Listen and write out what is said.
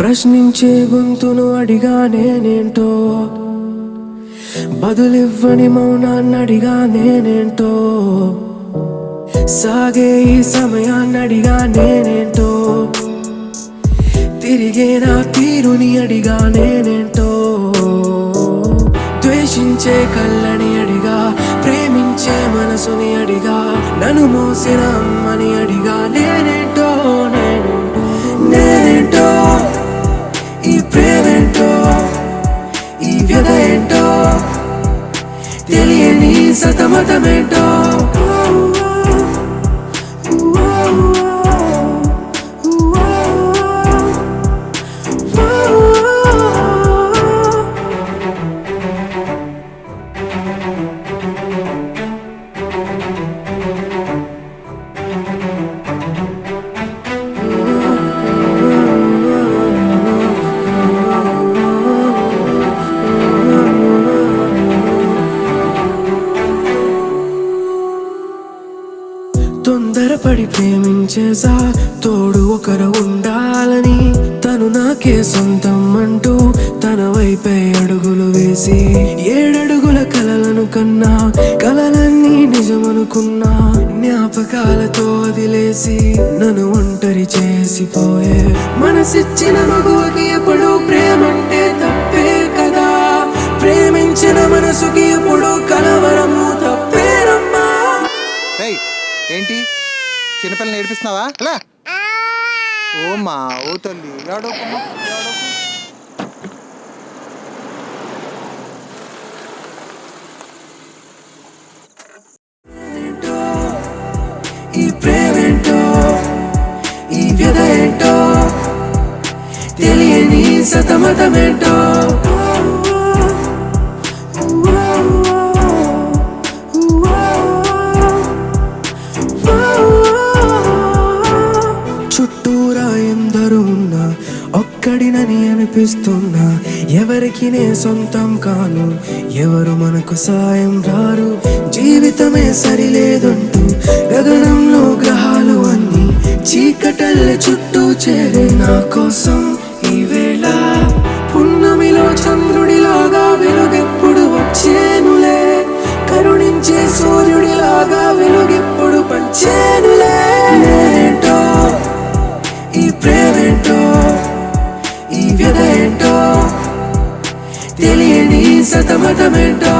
ప్రశ్నించే గొంతును అడిగా నేనేంటో, బదులివ్వని మౌనాన్ని అడిగా నేనేంటో, సాగే ఈ సమయాన్ని అడిగా నేనేంటో, తిరిగే నా తీరుని అడిగా నేనేంటో, ద్వేషించే కళ్ళని అడిగా, ప్రేమించే మనసుని అడిగా, నన్ను మోసిన అమ్మని అడిగా నేనేంటో, నేనేంటో, ఈ ప్రేమేంటో, ఈ వ్యధ ఏంటో, తెలియని సతమతమేంటో. తొందరపడి ప్రేమించేసా, తోడు ఒకరు ఉండాలని, తను నాకే సొంతం అంటూ తన వైపే అడుగులు వేసి, 7 అడుగుల కలలను కన్నా, కలలన్నీ నిజమనుకున్నా, జ్ఞాపకాలతో వదిలేసి నన్ను ఒంటరి చేసిపోయే, మనసిచ్చిన మగువకి ఎప్పుడు ప్రేమంటే తప్పే కదా, ప్రేమించిన మనసుకి ఎప్పుడు కలవరము తప్పేనమ్మా. ఏంటి చిన్నపిల్లని ఏడిపిస్తున్నావా? ఓ మా ఓ తల్లి ఏడోకమ్మా, ఈ ప్రేమేంటో, ఈ వ్యధ ఏంటో, తెలియని సతమతమేంటో. చుట్టూరా ఎందరూ ఉన్నా, ఒక్కడినని అనిపిస్తున్నా, ఎవరికి నే సొంతం కాను, ఎవరు మనకు సాయం రారు, జీవితమే సరిలేదంటూ గగనంలో గ్రహాలు అన్నీ చీకటల్లే చుట్టూ చేరే నా కోసం ఈ వేళ, పున్నమిలో చంద్రుడిలాగా వెలుగెప్పుడు వచ్చేనులే, కరుణించే సూర్యుడిలాగా వెలుగెప్పుడు పంచేనులే. నేనేంటో, ఈ ప్రేమేంటో, ఈ వ్యధ ఏంటో, తెలియని సతమతమేంటో.